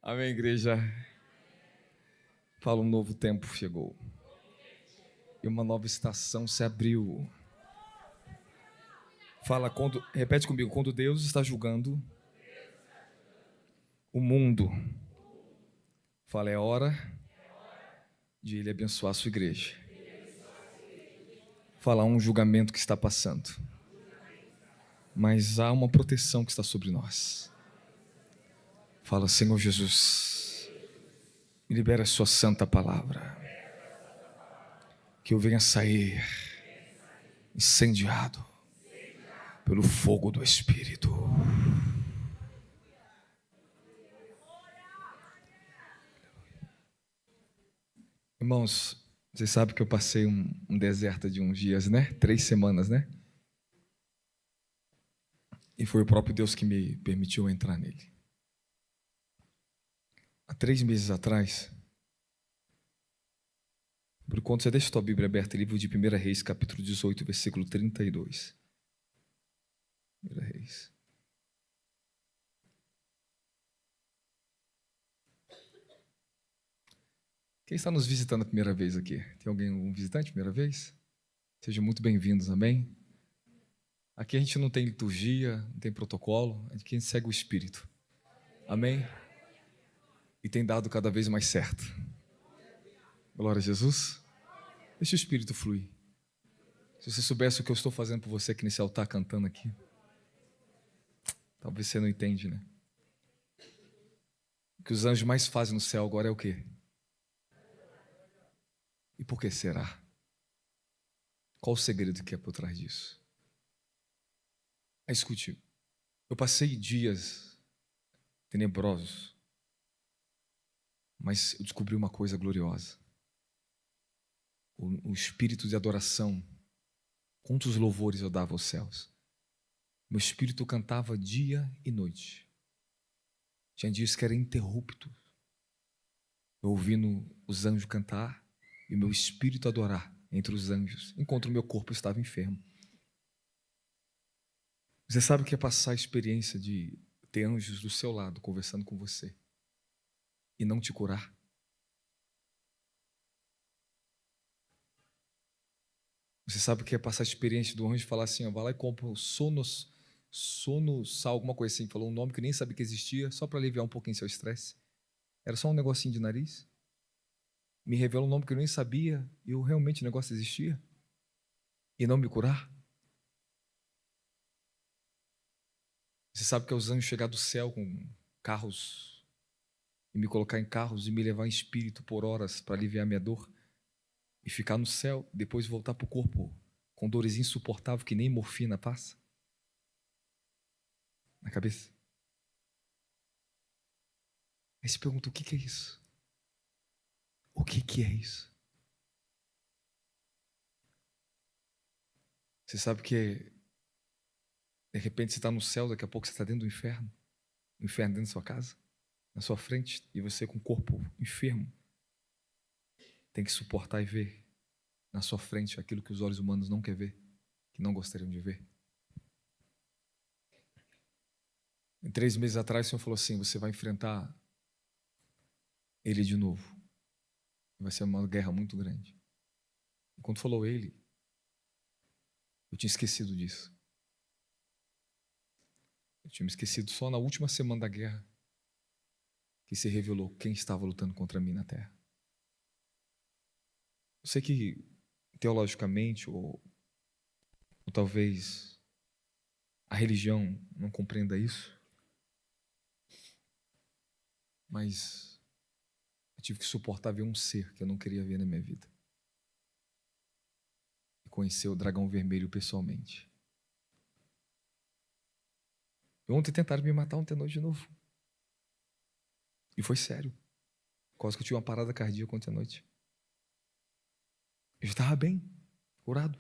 Amém, igreja. Fala, um novo tempo chegou. E uma nova estação se abriu. Fala, repete comigo, quando Deus está julgando o mundo. Fala, é hora de Ele abençoar a sua igreja. Fala, há um julgamento que está passando. Mas há uma proteção que está sobre nós. Fala, Senhor Jesus, me libera a sua santa palavra. Que eu venha sair incendiado pelo fogo do Espírito. Irmãos, vocês sabem que eu passei um deserto de uns dias, né? 3 semanas, né? E foi o próprio Deus que me permitiu entrar nele. Há 3 meses atrás, por enquanto você deixa a tua Bíblia aberta, livro de 1 Reis, capítulo 18, versículo 32. 1 Reis. Quem está nos visitando a primeira vez aqui? Tem algum visitante primeira vez? Sejam muito bem-vindos, amém? Aqui a gente não tem liturgia, não tem protocolo, aqui a gente segue o Espírito, amém? E tem dado cada vez mais certo. Glória a Jesus. Deixa o Espírito fluir. Se você soubesse o que eu estou fazendo por você aqui nesse altar, cantando aqui, talvez você não entende, né? O que os anjos mais fazem no céu agora é o quê? E por que será? Qual o segredo que é por trás disso? Escute, eu passei dias tenebrosos, mas eu descobri uma coisa gloriosa. O espírito de adoração, quantos louvores eu dava aos céus. Meu espírito cantava dia e noite. Tinha dias que era interrupto, eu ouvindo os anjos cantar e o meu espírito adorar entre os anjos, enquanto o meu corpo estava enfermo. Você sabe o que é passar a experiência de ter anjos do seu lado conversando com você e não te curar? Você sabe o que é passar a experiência do anjo falar assim, ó, vai lá e compra o Sonosal, alguma coisa assim, falou um nome que eu nem sabia que existia, só para aliviar um pouquinho seu estresse. Era só um negocinho de nariz. Me revelou um nome que eu nem sabia e eu realmente o negócio existia. E não me curar. Você sabe que é os anjos chegar do céu com carros e me colocar em carros e me levar em espírito por horas para aliviar minha dor e ficar no céu, depois voltar para o corpo com dores insuportáveis que nem morfina passa na cabeça. Aí se pergunta, o que é isso? O que é isso? Você sabe que de repente você está no céu, daqui a pouco você está dentro do inferno. O inferno dentro da sua casa, na sua frente, e você com o corpo enfermo tem que suportar e ver na sua frente aquilo que os olhos humanos não querem ver, que não gostariam de ver. Em 3 meses atrás o Senhor falou assim, você vai enfrentar ele de novo. Vai ser uma guerra muito grande. E quando falou ele, eu tinha esquecido disso. Eu tinha me esquecido só na última semana da guerra que se revelou quem estava lutando contra mim na terra. Eu sei que teologicamente ou talvez a religião não compreenda isso, mas eu tive que suportar ver um ser que eu não queria ver na minha vida. E conhecer o dragão vermelho pessoalmente. E ontem tentaram me matar ontem à noite de novo. E foi sério. Quase que eu tive uma parada cardíaca ontem à noite. Eu estava bem, curado.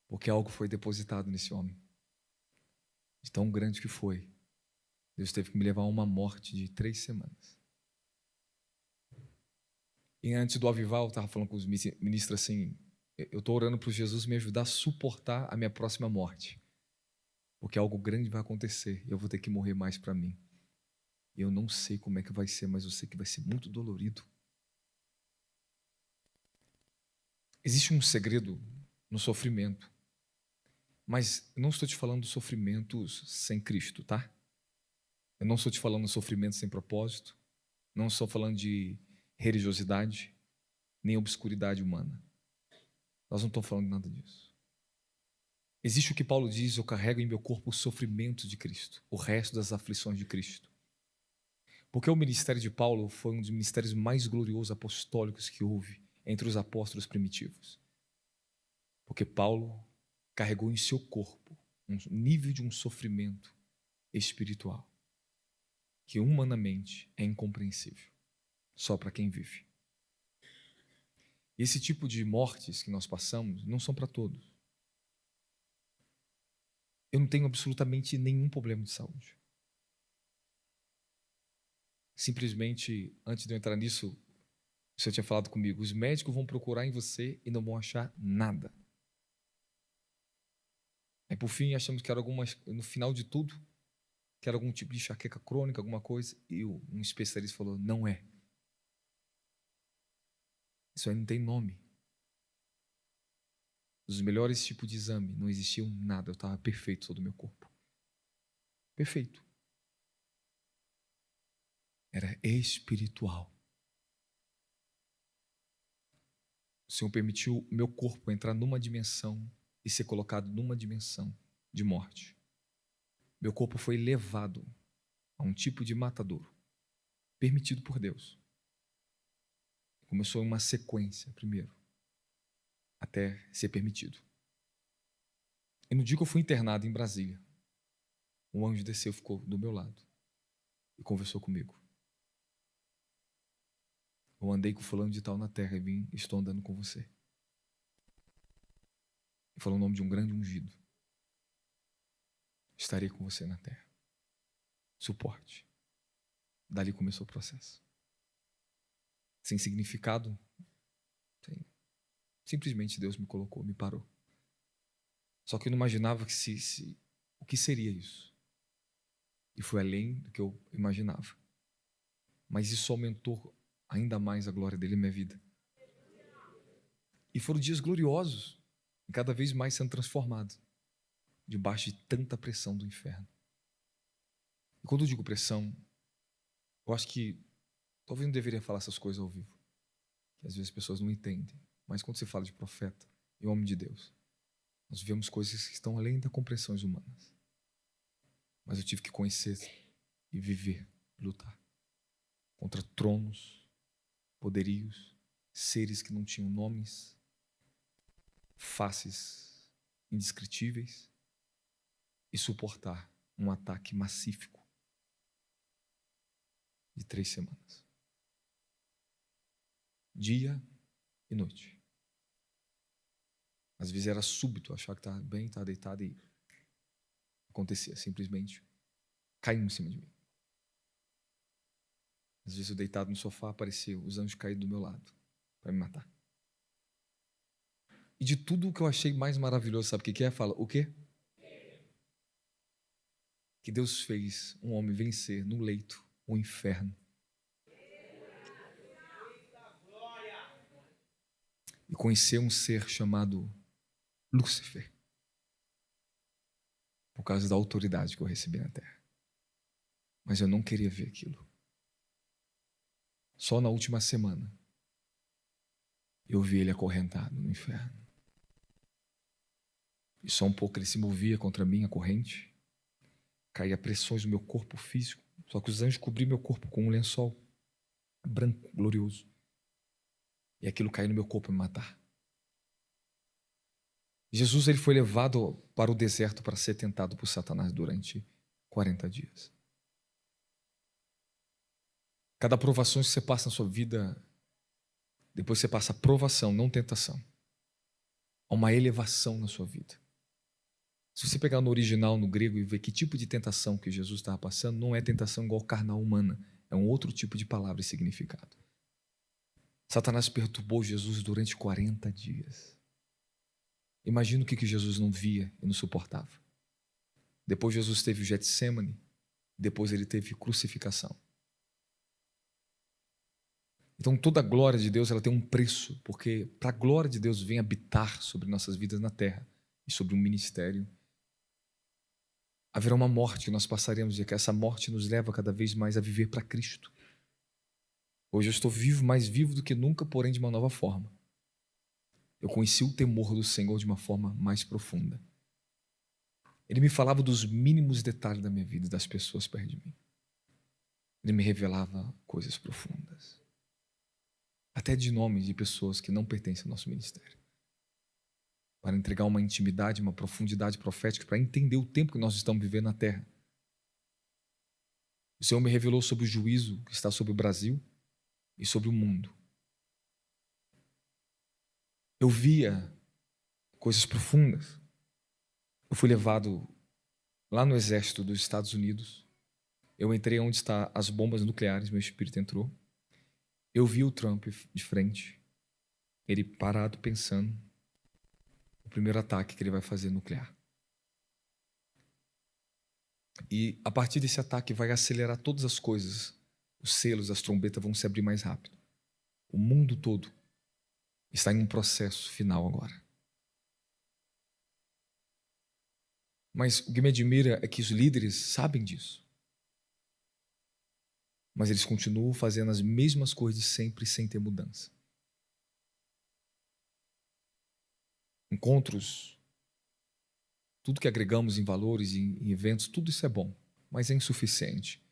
Porque algo foi depositado nesse homem. De tão grande que foi. Deus teve que me levar a uma morte de 3 semanas. E antes do avival, eu estava falando com os ministros assim, eu estou orando para Jesus me ajudar a suportar a minha próxima morte. Porque algo grande vai acontecer e eu vou ter que morrer mais para mim. Eu não sei como é que vai ser, mas eu sei que vai ser muito dolorido. Existe um segredo no sofrimento, mas eu não estou te falando de sofrimentos sem Cristo, tá? Eu não estou te falando de sofrimento sem propósito, não estou falando de religiosidade, nem obscuridade humana. Nós não estamos falando de nada disso. Existe o que Paulo diz: eu carrego em meu corpo o sofrimento de Cristo, o resto das aflições de Cristo. Porque o ministério de Paulo foi um dos ministérios mais gloriosos apostólicos que houve entre os apóstolos primitivos. Porque Paulo carregou em seu corpo um nível de um sofrimento espiritual que humanamente é incompreensível, só para quem vive. Esse tipo de mortes que nós passamos não são para todos. Eu não tenho absolutamente nenhum problema de saúde. Simplesmente, antes de eu entrar nisso, o senhor tinha falado comigo, os médicos vão procurar em você e não vão achar nada. Aí, por fim, achamos que era no final de tudo, que era algum tipo de enxaqueca crônica, alguma coisa, e um especialista falou, não é. Isso aí não tem nome. Os melhores tipos de exame, não existiam nada, eu estava perfeito todo o meu corpo. Perfeito. Era espiritual. O Senhor permitiu o meu corpo entrar numa dimensão e ser colocado numa dimensão de morte. Meu corpo foi levado a um tipo de matadouro, permitido por Deus. Começou em uma sequência, primeiro, até ser permitido. E no dia que eu fui internado em Brasília, um anjo desceu, ficou do meu lado e conversou comigo. Eu andei com fulano de tal na terra e estou andando com você. E falou o nome de um grande ungido. Estarei com você na terra. Suporte. Dali começou o processo. Sem significado, simplesmente Deus me colocou, me parou. Só que eu não imaginava o que seria isso. E foi além do que eu imaginava. Mas isso aumentou ainda mais a glória dele em minha vida. E foram dias gloriosos, e cada vez mais sendo transformado, debaixo de tanta pressão do inferno. E quando eu digo pressão, eu acho que talvez não deveria falar essas coisas ao vivo, que às vezes as pessoas não entendem. Mas quando você fala de profeta e homem de Deus, nós vivemos coisas que estão além das compreensões humanas. Mas eu tive que conhecer e viver, lutar contra tronos, poderios, seres que não tinham nomes, faces indescritíveis, e suportar um ataque massífico de 3 semanas. Dia e noite. Às vezes era súbito, achar que estava bem, estava deitado e acontecia, simplesmente caiu em cima de mim. Às vezes eu deitado no sofá, aparecia os anjos caídos do meu lado para me matar. E de tudo o que eu achei mais maravilhoso, sabe o que é? Fala, o quê? Que Deus fez um homem vencer no leito o inferno. E conhecer um ser chamado Lúcifer, por causa da autoridade que eu recebi na terra. Mas eu não queria ver aquilo. Só na última semana eu vi ele acorrentado no inferno. E só um pouco ele se movia contra mim, a corrente. Caía pressões no meu corpo físico. Só que os anjos cobriam meu corpo com um lençol branco, glorioso. E aquilo caiu no meu corpo para me matar. Jesus ele foi levado para o deserto para ser tentado por Satanás durante 40 dias. Cada provação que você passa na sua vida, depois você passa provação, não tentação. Há uma elevação na sua vida. Se você pegar no original, no grego, e ver que tipo de tentação que Jesus estava passando, não é tentação igual carnal humana. É um outro tipo de palavra e significado. Satanás perturbou Jesus durante 40 dias. Imagina o que Jesus não via e não suportava. Depois Jesus teve o Getsêmani, depois ele teve crucificação. Então toda a glória de Deus ela tem um preço, porque para a glória de Deus vem habitar sobre nossas vidas na terra e sobre um ministério. Haverá uma morte que nós passaremos e que essa morte nos leva cada vez mais a viver para Cristo. Hoje eu estou vivo, mais vivo do que nunca, porém de uma nova forma. Eu conheci o temor do Senhor de uma forma mais profunda. Ele me falava dos mínimos detalhes da minha vida e das pessoas perto de mim. Ele me revelava coisas profundas. Até de nomes de pessoas que não pertencem ao nosso ministério. Para entregar uma intimidade, uma profundidade profética, para entender o tempo que nós estamos vivendo na terra. O Senhor me revelou sobre o juízo que está sobre o Brasil e sobre o mundo. Eu via coisas profundas. Eu fui levado lá no exército dos Estados Unidos. Eu entrei onde estão as bombas nucleares, meu espírito entrou. Eu vi o Trump de frente, ele parado pensando o primeiro ataque que ele vai fazer nuclear. E a partir desse ataque vai acelerar todas as coisas. Os selos, as trombetas vão se abrir mais rápido. O mundo todo está em um processo final agora. Mas o que me admira é que os líderes sabem disso. Mas eles continuam fazendo as mesmas coisas sempre sem ter mudança. Encontros, tudo que agregamos em valores e em eventos, tudo isso é bom, mas é insuficiente.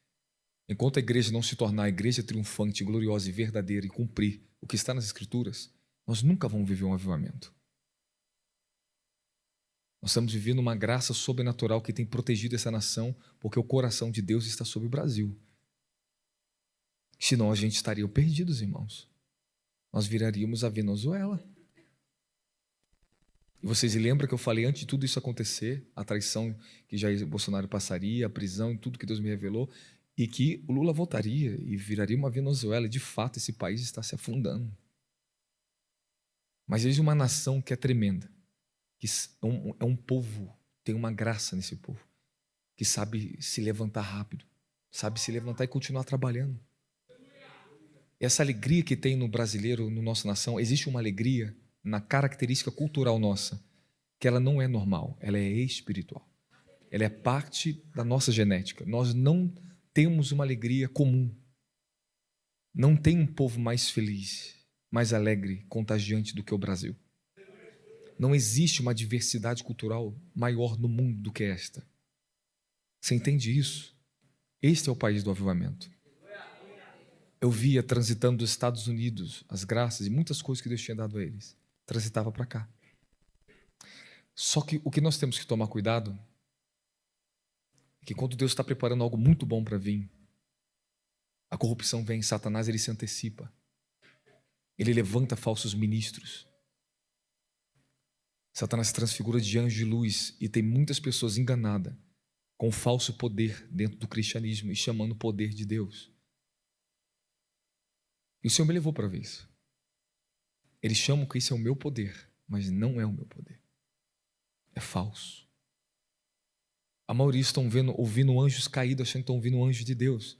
Enquanto a igreja não se tornar a igreja triunfante, gloriosa e verdadeira e cumprir o que está nas Escrituras, nós nunca vamos viver um avivamento. Nós estamos vivendo uma graça sobrenatural que tem protegido essa nação, porque o coração de Deus está sobre o Brasil. Senão a gente estaria perdidos, irmãos. Nós viraríamos a Venezuela. E vocês lembram que eu falei antes de tudo isso acontecer, a traição que Jair Bolsonaro passaria, a prisão e tudo que Deus me revelou, e que o Lula voltaria e viraria uma Venezuela. De fato, esse país está se afundando. Mas existe uma nação que é tremenda, que é um povo, tem uma graça nesse povo, que sabe se levantar rápido, sabe se levantar e continuar trabalhando. E essa alegria que tem no brasileiro, na nossa nação, existe uma alegria na característica cultural nossa, que ela não é normal, ela é espiritual. Ela é parte da nossa genética. Nós não temos uma alegria comum. Não tem um povo mais feliz, mais alegre, contagiante do que o Brasil. Não existe uma diversidade cultural maior no mundo do que esta. Você entende isso? Este é o país do avivamento. Eu via transitando dos Estados Unidos as graças e muitas coisas que Deus tinha dado a eles. Transitava para cá. Só que o que nós temos que tomar cuidado é que quando Deus está preparando algo muito bom para vir, a corrupção vem, Satanás ele se antecipa. Ele levanta falsos ministros. Satanás se transfigura de anjo de luz e tem muitas pessoas enganadas com falso poder dentro do cristianismo e chamando o poder de Deus. E o Senhor me levou para ver isso. Eles chamam que isso é o meu poder, mas não é o meu poder. É falso. A maioria estão ouvindo anjos caídos, achando que estão ouvindo anjos de Deus.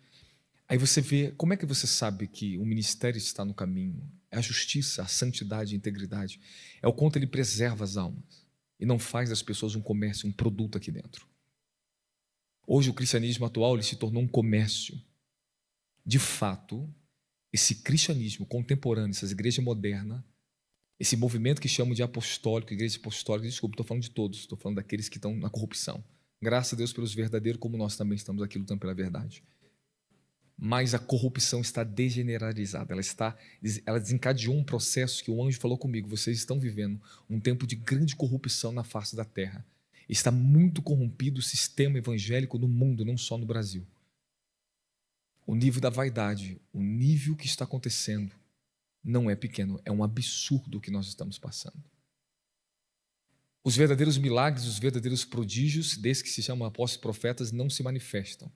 Aí você vê, como é que você sabe que o ministério está no caminho? É a justiça, a santidade, a integridade. É o quanto ele preserva as almas e não faz das pessoas um comércio, um produto aqui dentro. Hoje o cristianismo atual ele se tornou um comércio. De fato, esse cristianismo contemporâneo, essas igrejas modernas, esse movimento que chamam de apostólico, igreja apostólica, desculpa, estou falando de todos, estou falando daqueles que estão na corrupção. Graças a Deus pelos verdadeiros, como nós também estamos aqui lutando pela verdade. Mas a corrupção está degeneralizada, ela desencadeou um processo que o anjo falou comigo, vocês estão vivendo um tempo de grande corrupção na face da terra. Está muito corrompido o sistema evangélico no mundo, não só no Brasil. O nível da vaidade, o nível que está acontecendo, não é pequeno, é um absurdo o que nós estamos passando. Os verdadeiros milagres, os verdadeiros prodígios, desses que se chamam apóstolos e profetas, não se manifestam.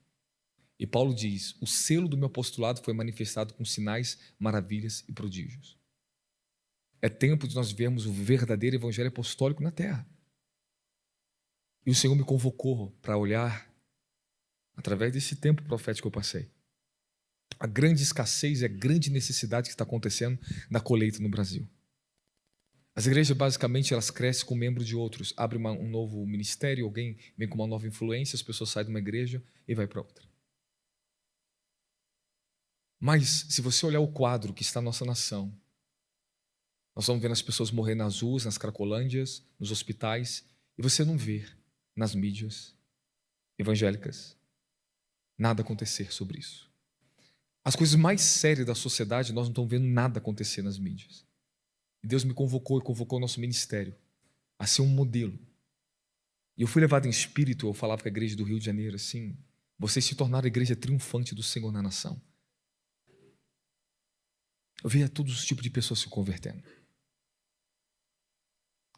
E Paulo diz, o selo do meu apostolado foi manifestado com sinais, maravilhas e prodígios. É tempo de nós vermos o verdadeiro evangelho apostólico na terra. E o Senhor me convocou para olhar, através desse tempo profético que eu passei, a grande escassez e a grande necessidade que está acontecendo na colheita no Brasil. As igrejas, basicamente, elas crescem com membros de outros. Abre um novo ministério, alguém vem com uma nova influência, as pessoas saem de uma igreja e vai para outra. Mas, se você olhar o quadro que está na nossa nação, nós vamos vendo as pessoas morrer nas ruas, nas cracolândias, nos hospitais, e você não vê nas mídias evangélicas nada acontecer sobre isso. As coisas mais sérias da sociedade, nós não estamos vendo nada acontecer nas mídias. E Deus me convocou e convocou o nosso ministério a ser um modelo. E eu fui levado em espírito, eu falava com a igreja do Rio de Janeiro assim: vocês se tornaram a igreja triunfante do Senhor na nação. Eu via todos os tipos de pessoas se convertendo.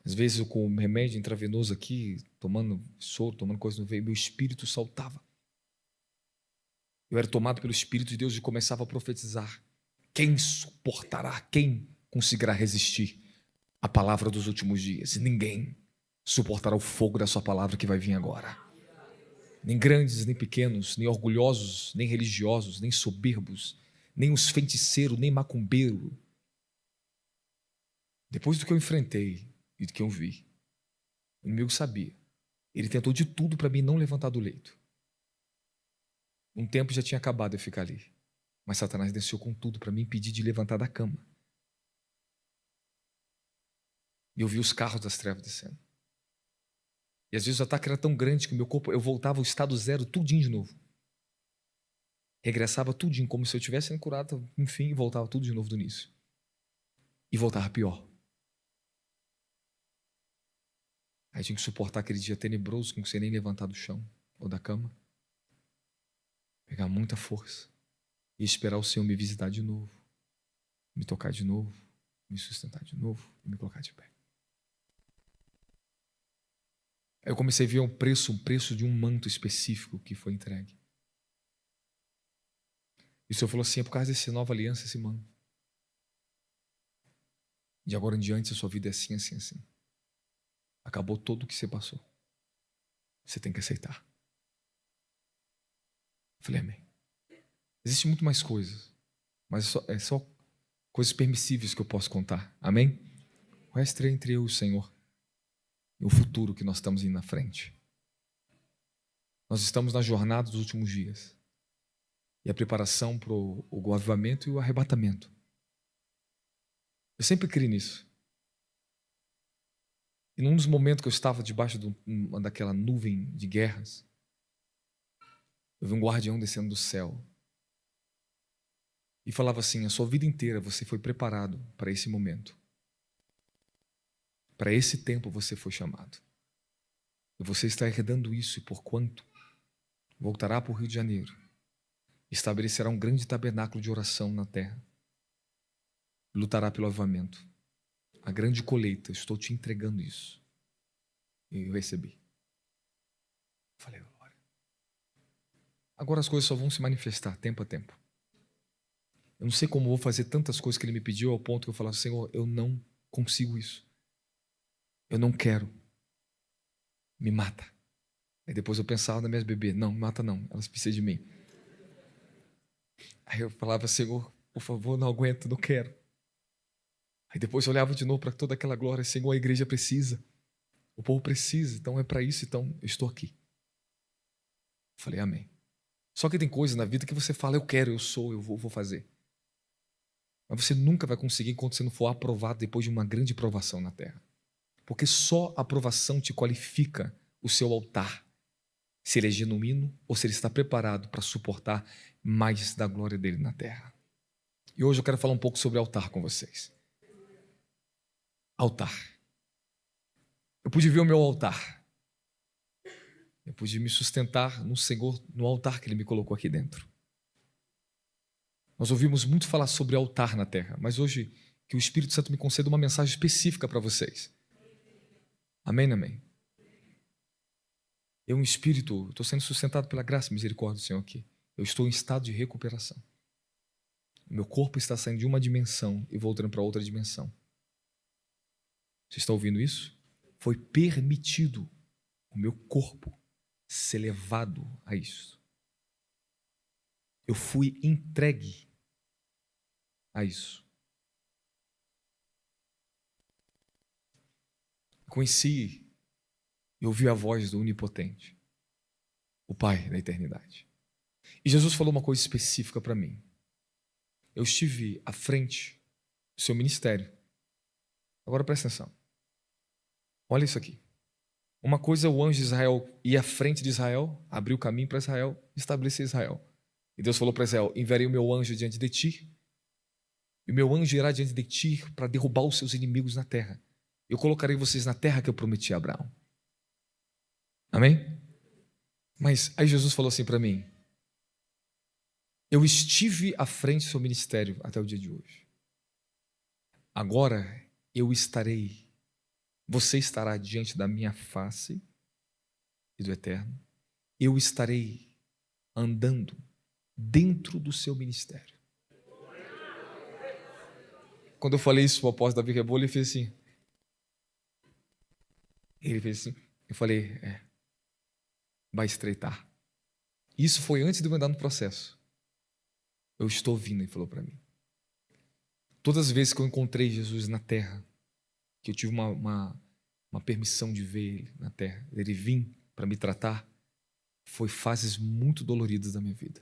Às vezes eu com remédio intravenoso aqui, tomando soro, tomando coisa no veio, meu espírito saltava. Eu era tomado pelo Espírito de Deus e começava a profetizar. Quem suportará? Quem conseguirá resistir à palavra dos últimos dias? Ninguém suportará o fogo da sua palavra que vai vir agora. Nem grandes, nem pequenos, nem orgulhosos, nem religiosos, nem soberbos, nem os feiticeiros, nem macumbeiro. Depois do que eu enfrentei e do que eu vi, o inimigo sabia. Ele tentou de tudo para mim não levantar do leito. Um tempo já tinha acabado eu ficar ali. Mas Satanás desceu com tudo para me impedir de levantar da cama. E eu vi os carros das trevas descendo. E às vezes o ataque era tão grande que o meu corpo, eu voltava ao estado zero, tudinho de novo. Regressava tudinho, como se eu tivesse sendo curado, enfim, e voltava tudo de novo do início. E voltava pior. Aí tinha que suportar aquele dia tenebroso, com você nem levantar do chão ou da cama. Pegar muita força e esperar o Senhor me visitar de novo, me tocar de novo, me sustentar de novo e me colocar de pé. Aí eu comecei a ver um preço de um manto específico que foi entregue. E o Senhor falou assim: é por causa dessa nova aliança, esse manto. De agora em diante a sua vida é assim, assim, assim. Acabou tudo o que você passou. Você tem que aceitar. Eu falei, amém. Existem muito mais coisas, mas é só coisas permissíveis que eu posso contar. Amém? O resto é entre eu e o Senhor. E o futuro que nós estamos indo na frente. Nós estamos na jornada dos últimos dias. E a preparação para o avivamento e o arrebatamento. Eu sempre criei nisso. E num dos momentos que eu estava debaixo daquela nuvem de guerras, eu vi um guardião descendo do céu. E falava assim: a sua vida inteira você foi preparado para esse momento. Para esse tempo você foi chamado. E você está herdando isso, e por quanto voltará para o Rio de Janeiro, estabelecerá um grande tabernáculo de oração na terra. Lutará pelo avivamento. A grande colheita, estou te entregando isso. E eu recebi. Falei, glória. Agora as coisas só vão se manifestar tempo a tempo. Eu não sei como vou fazer tantas coisas que ele me pediu, ao ponto que eu falava: Senhor, eu não consigo isso. Eu não quero. Me mata. Aí depois eu pensava nas minhas bebês: não, me mata não, elas precisam de mim. Aí eu falava: Senhor, por favor, não aguento, não quero. Aí depois eu olhava de novo para toda aquela glória: Senhor, a igreja precisa. O povo precisa, então é para isso, então eu estou aqui. Falei, amém. Só que tem coisas na vida que você fala: eu quero, eu sou, eu vou fazer. Mas você nunca vai conseguir enquanto você não for aprovado depois de uma grande provação na terra. Porque só a aprovação te qualifica o seu altar. Se ele é genuíno ou se ele está preparado para suportar mais da glória dele na terra. E hoje eu quero falar um pouco sobre altar com vocês. Altar. Eu pude ver o meu altar. Eu pude me sustentar no Senhor, no altar que ele me colocou aqui dentro. Nós ouvimos muito falar sobre altar na terra, mas hoje que o Espírito Santo me conceda uma mensagem específica para vocês. Amém, amém. Eu, em espírito, estou sendo sustentado pela graça e misericórdia do Senhor aqui. Eu estou em estado de recuperação. Meu corpo está saindo de uma dimensão e voltando para outra dimensão. Você está ouvindo isso? Foi permitido o meu corpo ser levado a isso. Eu fui entregue a isso. Conheci e ouvi a voz do Onipotente, o Pai da eternidade. E Jesus falou uma coisa específica para mim. Eu estive à frente do seu ministério. Agora presta atenção. Olha isso aqui. Uma coisa é o anjo de Israel ir à frente de Israel, abrir o caminho para Israel, estabelecer Israel. E Deus falou para Israel: enviarei o meu anjo diante de ti, e o meu anjo irá diante de ti para derrubar os seus inimigos na terra. Eu colocarei vocês na terra que eu prometi a Abraão. Amém? Mas aí Jesus falou assim para mim: eu estive à frente do seu ministério até o dia de hoje. Agora eu estarei, você estará diante da minha face e do Eterno. Eu estarei andando dentro do seu ministério. Quando eu falei isso para o apóstolo Davi Rebolo, ele fez assim. Ele fez assim. Eu falei, vai estreitar. Isso foi antes de eu andar no processo. Eu estou vindo, ele falou para mim. Todas as vezes que eu encontrei Jesus na terra, que eu tive uma permissão de ver ele na terra, ele vir para me tratar, foi fases muito doloridas da minha vida.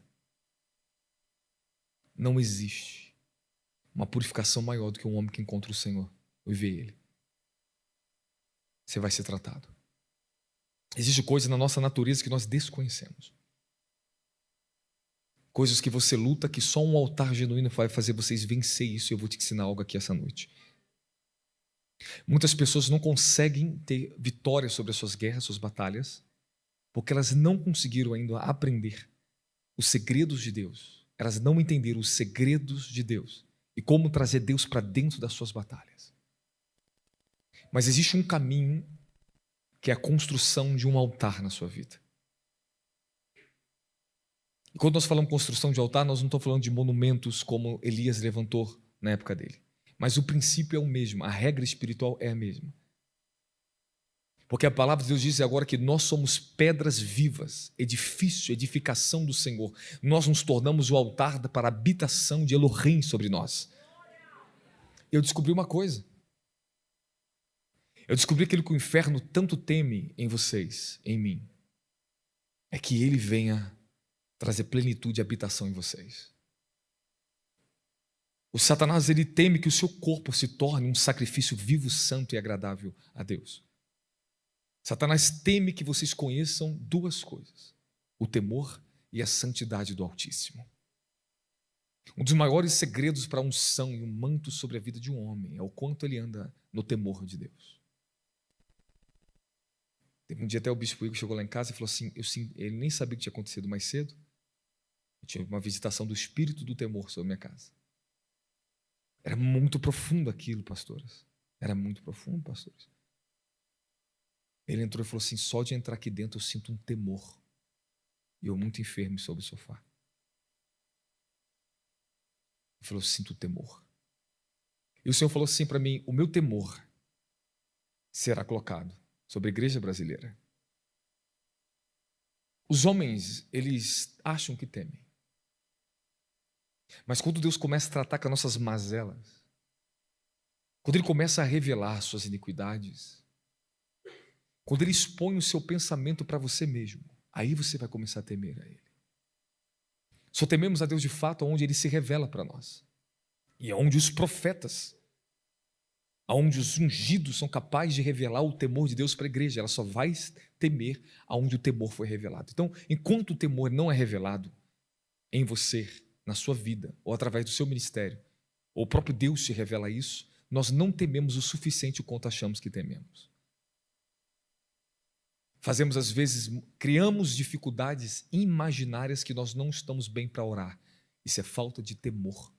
Não existe uma purificação maior do que um homem que encontra o Senhor e vê ele. Você vai ser tratado. Existe coisa na nossa natureza que nós desconhecemos. Coisas que você luta, que só um altar genuíno vai fazer vocês vencer isso. E eu vou te ensinar algo aqui essa noite. Muitas pessoas não conseguem ter vitória sobre as suas guerras, suas batalhas, porque elas não conseguiram ainda aprender os segredos de Deus. Elas não entenderam os segredos de Deus e como trazer Deus para dentro das suas batalhas. Mas existe um caminho que é a construção de um altar na sua vida. E quando nós falamos construção de altar, nós não estamos falando de monumentos como Elias levantou na época dele. Mas o princípio é o mesmo, a regra espiritual é a mesma. Porque a palavra de Deus diz agora que nós somos pedras vivas, edifício, edificação do Senhor. Nós nos tornamos o altar para a habitação de Elohim sobre nós. Eu descobri uma coisa. Eu descobri aquilo que o inferno tanto teme em vocês, em mim. É que ele venha trazer plenitude e habitação em vocês. O Satanás, ele teme que o seu corpo se torne um sacrifício vivo, santo e agradável a Deus. Satanás teme que vocês conheçam duas coisas: o temor e a santidade do Altíssimo. Um dos maiores segredos para a unção e um manto sobre a vida de um homem é o quanto ele anda no temor de Deus. Teve um dia até o bispo Igor chegou lá em casa e falou assim, ele nem sabia o que tinha acontecido mais cedo. Eu tinha uma visitação do espírito do temor sobre a minha casa. Era muito profundo aquilo, pastores. Era muito profundo, pastores. Ele entrou e falou assim, só de entrar aqui dentro eu sinto um temor. E eu muito enfermo sobre o sofá. Ele falou, eu sinto temor. E o Senhor falou assim para mim, o meu temor será colocado sobre a igreja brasileira. Os homens, eles acham que temem. Mas quando Deus começa a tratar com as nossas mazelas, quando Ele começa a revelar suas iniquidades, quando Ele expõe o seu pensamento para você mesmo, aí você vai começar a temer a Ele. Só tememos a Deus de fato onde Ele se revela para nós. E onde os profetas, onde os ungidos são capazes de revelar o temor de Deus para a igreja. Ela só vai temer aonde o temor foi revelado. Então, enquanto o temor não é revelado em você, na sua vida, ou através do seu ministério, ou o próprio Deus te revela isso, nós não tememos o suficiente o quanto achamos que tememos. Fazemos às vezes, criamos dificuldades imaginárias que nós não estamos bem para orar. Isso é falta de temor.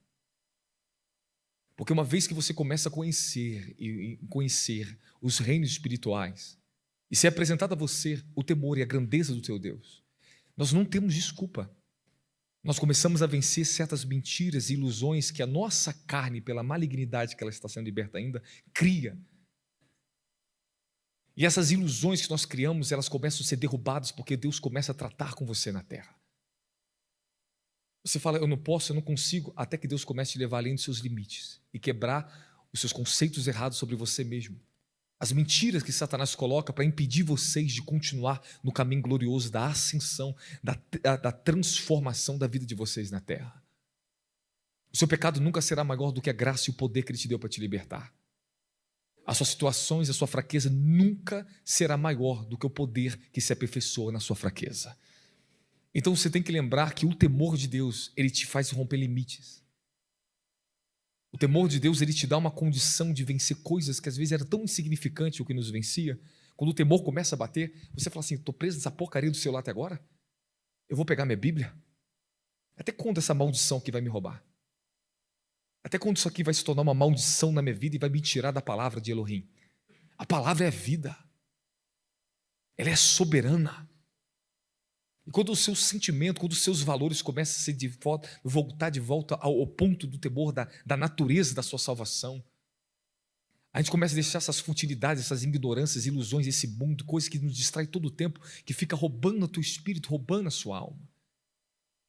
Porque uma vez que você começa a conhecer os reinos espirituais, e se é apresentado a você o temor e a grandeza do teu Deus, nós não temos desculpa. Nós começamos a vencer certas mentiras e ilusões que a nossa carne, pela malignidade que ela está sendo liberta ainda, cria. E essas ilusões que nós criamos, elas começam a ser derrubadas porque Deus começa a tratar com você na terra. Você fala, eu não posso, eu não consigo, até que Deus comece a te levar além dos seus limites e quebrar os seus conceitos errados sobre você mesmo. As mentiras que Satanás coloca para impedir vocês de continuar no caminho glorioso da ascensão, da transformação da vida de vocês na terra. O seu pecado nunca será maior do que a graça e o poder que Ele te deu para te libertar. As suas situações, a sua fraqueza nunca será maior do que o poder que se aperfeiçoa na sua fraqueza. Então você tem que lembrar que o temor de Deus, ele te faz romper limites. O temor de Deus, ele te dá uma condição de vencer coisas que às vezes era tão insignificante o que nos vencia. Quando o temor começa a bater, você fala assim, estou preso nessa porcaria do celular até agora? Eu vou pegar minha Bíblia? Até quando essa maldição aqui vai me roubar? Até quando isso aqui vai se tornar uma maldição na minha vida e vai me tirar da palavra de Elohim? A palavra é vida. Ela é soberana. E quando o seu sentimento, quando os seus valores começam a ser voltar de volta ao ponto do temor da natureza da sua salvação, a gente começa a deixar essas futilidades, essas ignorâncias, ilusões, esse mundo, coisas que nos distrai todo o tempo, que fica roubando o teu espírito, roubando a sua alma.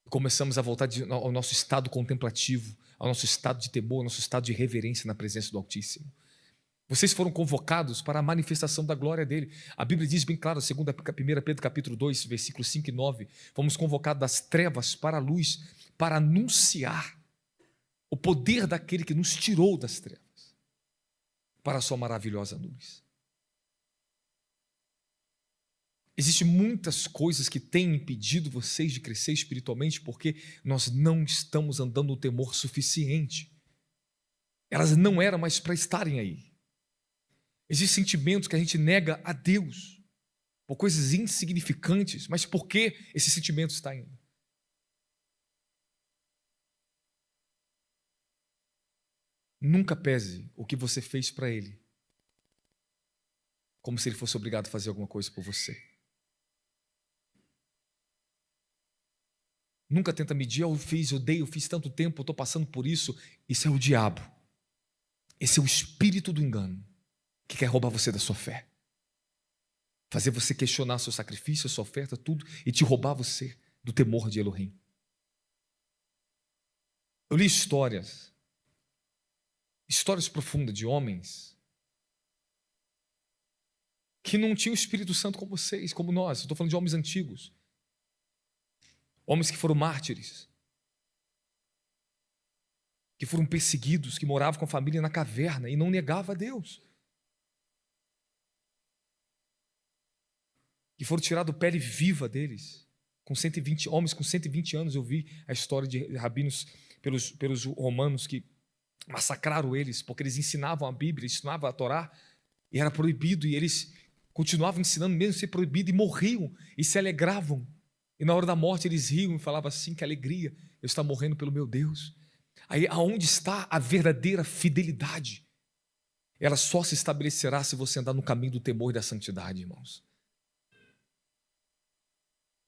E começamos a voltar ao nosso estado contemplativo, ao nosso estado de temor, ao nosso estado de reverência na presença do Altíssimo. Vocês foram convocados para a manifestação da glória dele. A Bíblia diz bem claro, 1 Pedro capítulo 2, versículos 5 e 9, fomos convocados das trevas para a luz, para anunciar o poder daquele que nos tirou das trevas, para a sua maravilhosa luz. Existem muitas coisas que têm impedido vocês de crescer espiritualmente, porque nós não estamos andando no temor suficiente. Elas não eram mais para estarem aí. Existem sentimentos que a gente nega a Deus por coisas insignificantes, mas por que esse sentimento está indo? Nunca pese o que você fez para Ele como se Ele fosse obrigado a fazer alguma coisa por você. Nunca tenta medir, eu fiz tanto tempo, eu estou passando por isso. Isso é o diabo. Esse é o espírito do engano que quer roubar você da sua fé, fazer você questionar seu sacrifício, sua oferta, tudo, e te roubar você do temor de Elohim. Eu li histórias profundas de homens que não tinham o Espírito Santo como vocês, como nós. Eu estou falando de homens antigos, homens que foram mártires, que foram perseguidos, que moravam com a família na caverna e não negavam a Deus, que foram tirados pele viva deles, com 120 homens com 120 anos. Eu vi a história de rabinos pelos romanos que massacraram eles, porque eles ensinavam a Bíblia, ensinavam a Torá, e era proibido, e eles continuavam ensinando mesmo ser proibido, e morriam, e se alegravam, e na hora da morte eles riam e falavam assim, que alegria, eu estou morrendo pelo meu Deus. Aí aonde está a verdadeira fidelidade? Ela só se estabelecerá se você andar no caminho do temor e da santidade, irmãos.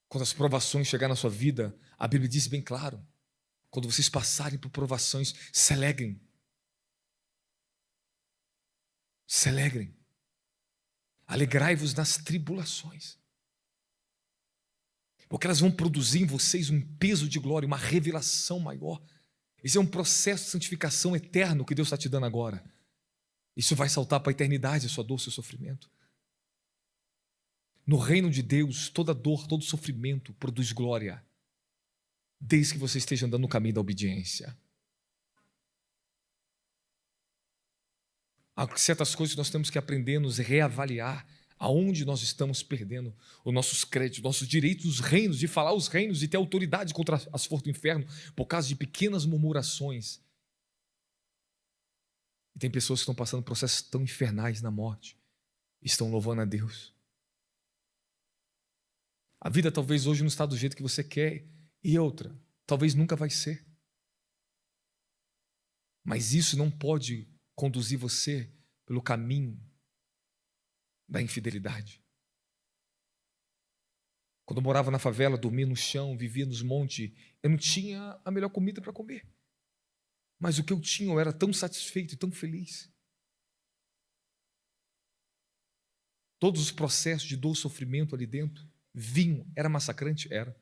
Quando as provações chegarem na sua vida, a Bíblia diz bem claro, quando vocês passarem por provações, se alegrem. Se alegrem. Alegrai-vos nas tribulações, porque elas vão produzir em vocês um peso de glória, uma revelação maior. Esse é um processo de santificação eterno que Deus está te dando agora. Isso vai saltar para a eternidade, a sua dor, o seu sofrimento. No reino de Deus, toda dor, todo sofrimento produz glória, desde que você esteja andando no caminho da obediência. Há certas coisas que nós temos que aprender, nos reavaliar, aonde nós estamos perdendo os nossos créditos, nossos direitos nos reinos, de falar os reinos e ter autoridade contra as forças do inferno, por causa de pequenas murmurações. E tem pessoas que estão passando processos tão infernais na morte, estão louvando a Deus. A vida talvez hoje não está do jeito que você quer, e outra, talvez nunca vai ser. Mas isso não pode conduzir você pelo caminho da infidelidade. Quando eu morava na favela, dormia no chão, vivia nos montes, eu não tinha a melhor comida para comer. Mas o que eu tinha, eu era tão satisfeito e tão feliz. Todos os processos de dor, sofrimento ali dentro, vinham. Era massacrante? Era.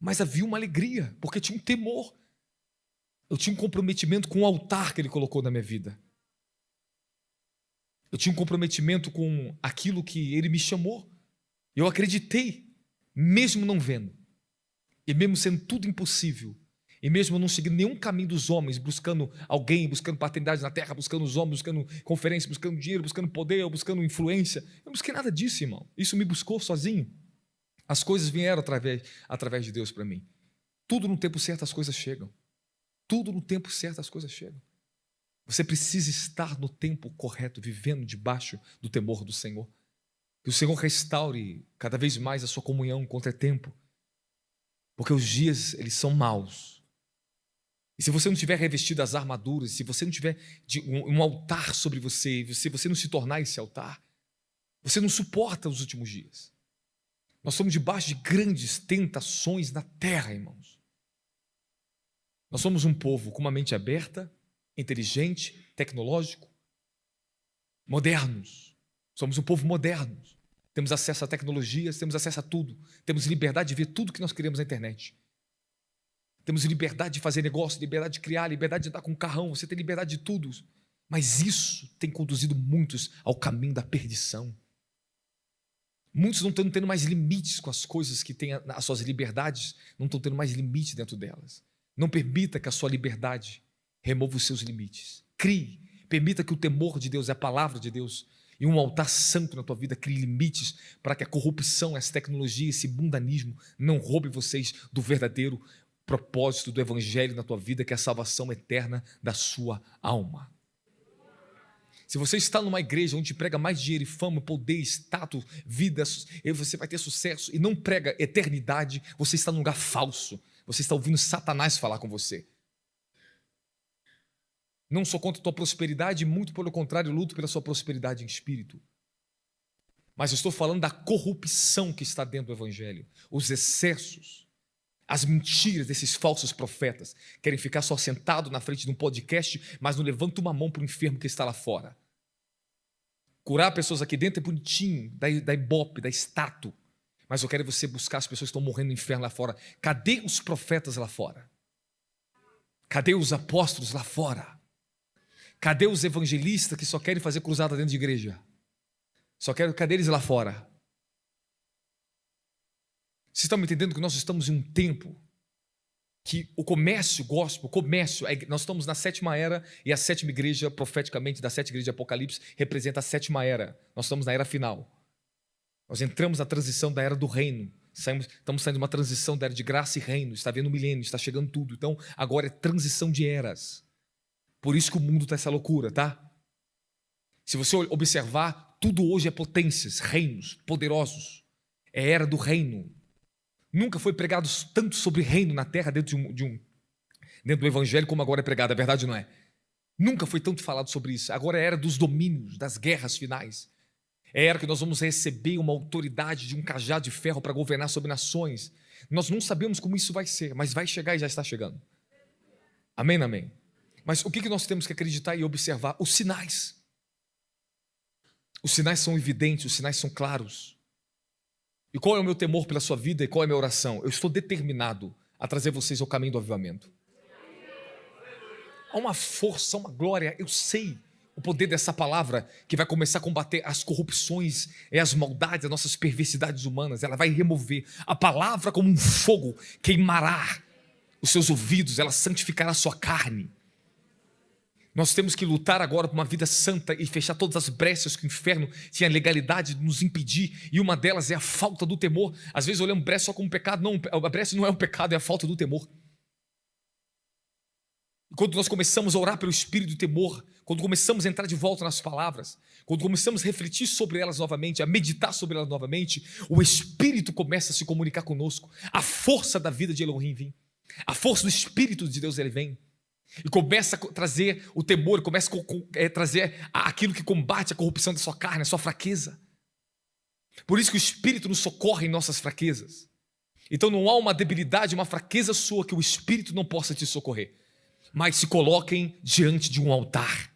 Mas havia uma alegria, porque tinha um temor. Eu tinha um comprometimento com o altar que Ele colocou na minha vida. Eu tinha um comprometimento com aquilo que Ele me chamou. Eu acreditei, mesmo não vendo. E mesmo sendo tudo impossível. E mesmo não seguindo nenhum caminho dos homens, buscando alguém, buscando paternidade na terra, buscando os homens, buscando conferência, buscando dinheiro, buscando poder, buscando influência. Eu não busquei nada disso, irmão. Isso me buscou sozinho. As coisas vieram através de Deus para mim. Tudo no tempo certo as coisas chegam. Tudo no tempo certo as coisas chegam. Você precisa estar no tempo correto, vivendo debaixo do temor do Senhor. Que o Senhor restaure cada vez mais a sua comunhão contra o tempo. Porque os dias, eles são maus. E se você não tiver revestido as armaduras, se você não tiver um altar sobre você, se você não se tornar esse altar, você não suporta os últimos dias. Nós somos debaixo de grandes tentações na terra, irmãos. Nós somos um povo com uma mente aberta, inteligente, tecnológico, modernos. Somos um povo moderno. Temos acesso a tecnologias, temos acesso a tudo. Temos liberdade de ver tudo que nós queremos na internet. Temos liberdade de fazer negócio, liberdade de criar, liberdade de andar com um carrão. Você tem liberdade de tudo. Mas isso tem conduzido muitos ao caminho da perdição. Muitos não estão tendo mais limites com as coisas que têm as suas liberdades, não estão tendo mais limite dentro delas. Não permita que a sua liberdade remova os seus limites. Crie, permita que o temor de Deus, a palavra de Deus, e um altar santo na tua vida crie limites para que a corrupção, essa tecnologia, esse mundanismo não roube vocês do verdadeiro propósito do evangelho na tua vida, que é a salvação eterna da sua alma. Se você está numa igreja onde prega mais dinheiro e fama, poder, status, vida, e você vai ter sucesso, e não prega eternidade, você está num lugar falso. Você está ouvindo Satanás falar com você. Não sou contra a tua prosperidade, muito pelo contrário, luto pela sua prosperidade em espírito. Mas eu estou falando da corrupção que está dentro do evangelho, os excessos, as mentiras desses falsos profetas. Querem ficar só sentado na frente de um podcast, mas não levanta uma mão para o enfermo que está lá fora. Curar pessoas aqui dentro é bonitinho, da ibope, da estátua. Mas eu quero você buscar as pessoas que estão morrendo no inferno lá fora. Cadê os profetas lá fora? Cadê os apóstolos lá fora? Cadê os evangelistas que só querem fazer cruzada dentro de igreja? Cadê eles lá fora? Vocês estão me entendendo que nós estamos em um tempo que o comércio gospel, nós estamos na 7ª era, e a 7ª igreja, profeticamente, da 7ª igreja de Apocalipse, representa a 7ª era. Nós estamos na era final. Nós entramos na transição da era do reino. Estamos saindo de uma transição da era de graça e reino. Está vendo o milênio, está chegando tudo. Então, agora é transição de eras. Por isso que o mundo está essa loucura, tá? Se você observar, tudo hoje é potências, reinos, poderosos. É era do reino. Nunca foi pregado tanto sobre reino na terra dentro do evangelho como agora é pregado, é verdade ou não é? Nunca foi tanto falado sobre isso. Agora é a era dos domínios, das guerras finais. É a era que nós vamos receber uma autoridade de um cajado de ferro para governar sobre nações. Nós não sabemos como isso vai ser, mas vai chegar e já está chegando. Amém, amém? Mas o que nós temos que acreditar e observar? Os sinais. Os sinais são evidentes, os sinais são claros. E qual é o meu temor pela sua vida e qual é a minha oração? Eu estou determinado a trazer vocês ao caminho do avivamento. Há uma força, uma glória, eu sei o poder dessa palavra que vai começar a combater as corrupções e as maldades, as nossas perversidades humanas. Ela vai remover. A palavra como um fogo queimará os seus ouvidos, ela santificará a sua carne. Nós temos que lutar agora por uma vida santa e fechar todas as brechas que o inferno tinha a legalidade de nos impedir, e uma delas é a falta do temor. Às vezes olhamos brecha só como pecado. Não, a brecha não é um pecado, é a falta do temor. Quando nós começamos a orar pelo espírito do temor, quando começamos a entrar de volta nas palavras, quando começamos a refletir sobre elas novamente, a meditar sobre elas novamente, o espírito começa a se comunicar conosco. A força da vida de Elohim vem, a força do espírito de Deus ele vem. E começa a trazer o temor, começa a trazer aquilo que combate a corrupção da sua carne, a sua fraqueza. Por isso que o Espírito nos socorre em nossas fraquezas. Então não há uma debilidade, uma fraqueza sua que o Espírito não possa te socorrer. Mas se coloquem diante de um altar.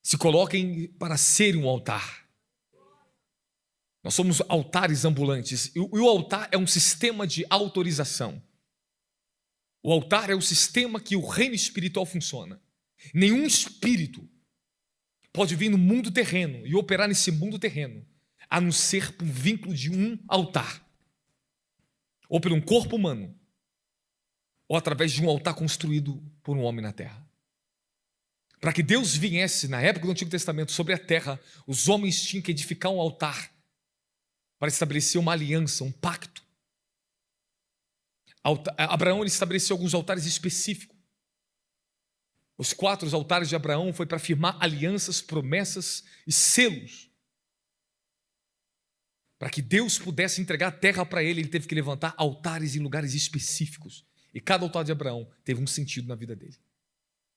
Se coloquem para ser um altar. Nós somos altares ambulantes. E o altar é um sistema de autorização. O altar é o sistema que o reino espiritual funciona. Nenhum espírito pode vir no mundo terreno e operar nesse mundo terreno, a não ser por vínculo de um altar, ou por um corpo humano, ou através de um altar construído por um homem na terra. Para que Deus viesse, na época do Antigo Testamento, sobre a terra, os homens tinham que edificar um altar para estabelecer uma aliança, um pacto. Abraão, ele estabeleceu alguns altares específicos. Os 4 altares de Abraão foi para firmar alianças, promessas e selos. Para que Deus pudesse entregar a terra para ele teve que levantar altares em lugares específicos. E cada altar de Abraão teve um sentido na vida dele.